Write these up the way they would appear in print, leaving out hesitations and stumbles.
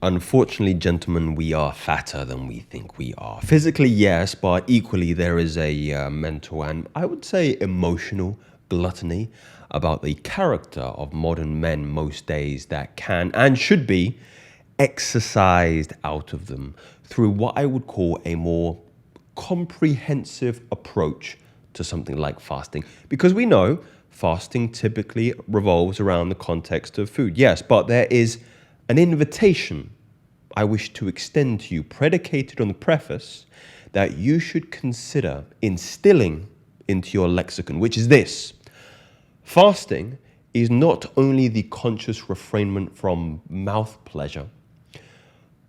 Unfortunately, gentlemen, we are fatter than we think we are. Physically, yes, but equally there is a mental and I would say emotional gluttony about the character of modern men most days that can and should be exercised out of them through what I would call a more comprehensive approach to something like fasting. Because we know fasting typically revolves around the context of food. Yes, but there is an invitation I wish to extend to you, predicated on the preface that you should consider instilling into your lexicon, which is this. Fasting is not only the conscious refrainment from mouth pleasure,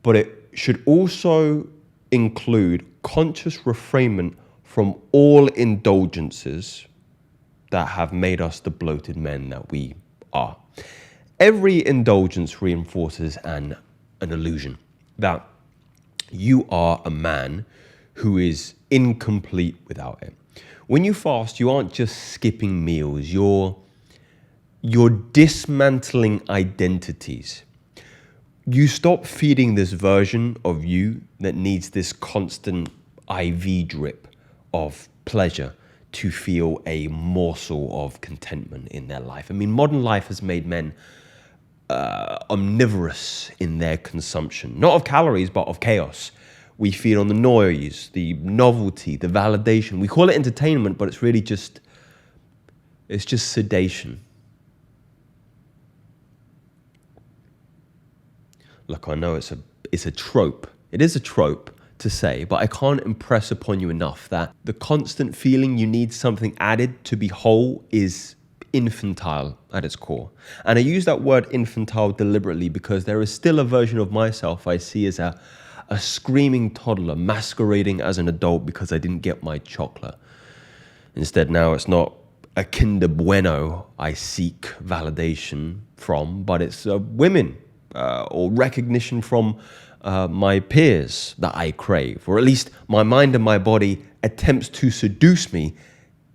but it should also include conscious refrainment from all indulgences that have made us the bloated men that we are. Every indulgence reinforces an illusion that you are a man who is incomplete without it. When you fast, you aren't just skipping meals, you're dismantling identities. You stop feeding this version of you that needs this constant IV drip of pleasure to feel a morsel of contentment in their life. I mean, modern life has made men omnivorous in their consumption, not of calories, but of chaos. We feed on the noise, the novelty, the validation. We call it entertainment, but it's really just sedation. Look, I know it's a trope. It is a trope to say, but I can't impress upon you enough that the constant feeling you need something added to be whole is infantile at its core. And I use that word infantile deliberately because there is still a version of myself I see as a screaming toddler masquerading as an adult because I didn't get my chocolate. Instead, now it's not a Kinder Bueno I seek validation from, but it's women or recognition from my peers that I crave, or at least my mind and my body attempts to seduce me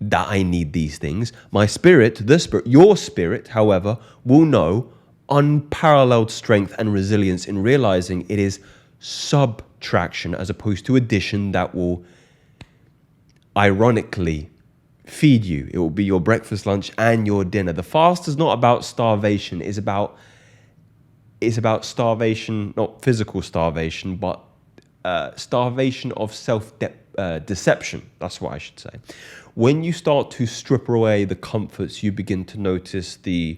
that I need these things. My spirit, your spirit, however, will know unparalleled strength and resilience in realizing it is subtraction as opposed to addition that will ironically feed you. It will be your breakfast, lunch, and your dinner. The fast is not about starvation. It's about starvation, not physical starvation, but starvation of self-deception. That's what I should say. When you start to strip away the comforts, you begin to notice the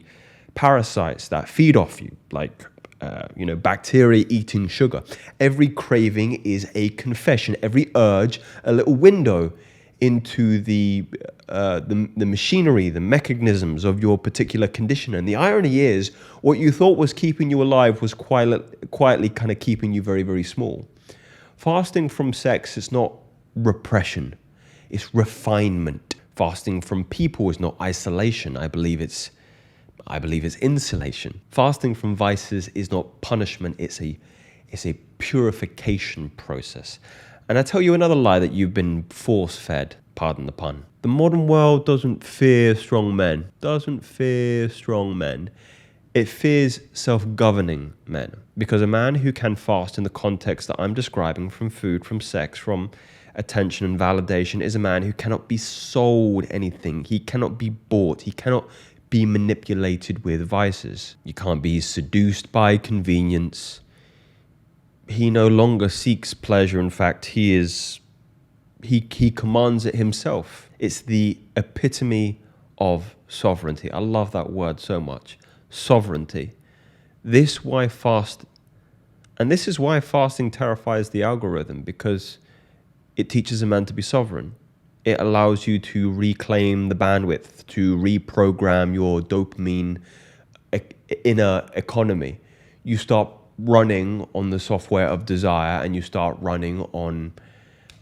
parasites that feed off you, like bacteria eating sugar. Every craving is a confession. Every urge, a little window into the machinery, the mechanisms of your particular condition. And the irony is, what you thought was keeping you alive was quietly kind of keeping you very, very small. Fasting from sex is not repression, it's refinement. Fasting from people is not isolation. I believe it's insulation. Fasting from vices is not punishment, it's a purification process. And I tell you another lie that you've been force-fed, pardon the pun. The modern world doesn't fear strong men. It fears self-governing men. Because a man who can fast in the context that I'm describing, from food, from sex, from attention and validation, is a man who cannot be sold anything. He cannot be bought. He cannot be manipulated with vices. You can't be seduced by convenience. He no longer seeks pleasure. In fact, he commands it himself. It's the epitome of sovereignty. I love that word so much. Sovereignty. This is why fasting terrifies the algorithm, because it teaches a man to be sovereign. It allows you to reclaim the bandwidth, to reprogram your dopamine inner economy. You stop running on the software of desire and you start running on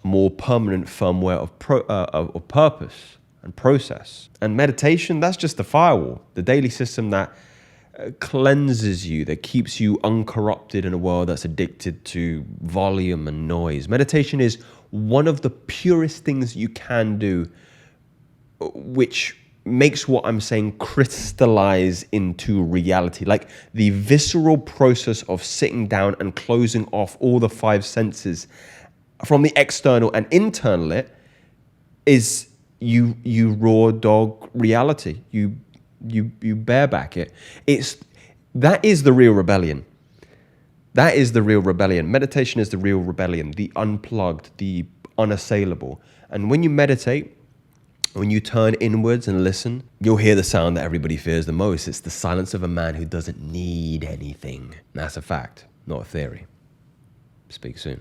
a more permanent firmware of purpose and process. And meditation, that's just the firewall, the daily system that cleanses you, that keeps you uncorrupted in a world that's addicted to volume and noise. Meditation is one of the purest things you can do, which makes what I'm saying crystallize into reality. Like the visceral process of sitting down and closing off all the five senses from the external and internal it is you raw dog reality. You bareback it. That is the real rebellion. That is the real rebellion. Meditation is the real rebellion, the unplugged, the unassailable. And when you meditate, when you turn inwards and listen, you'll hear the sound that everybody fears the most. It's the silence of a man who doesn't need anything. That's a fact, not a theory. Speak soon.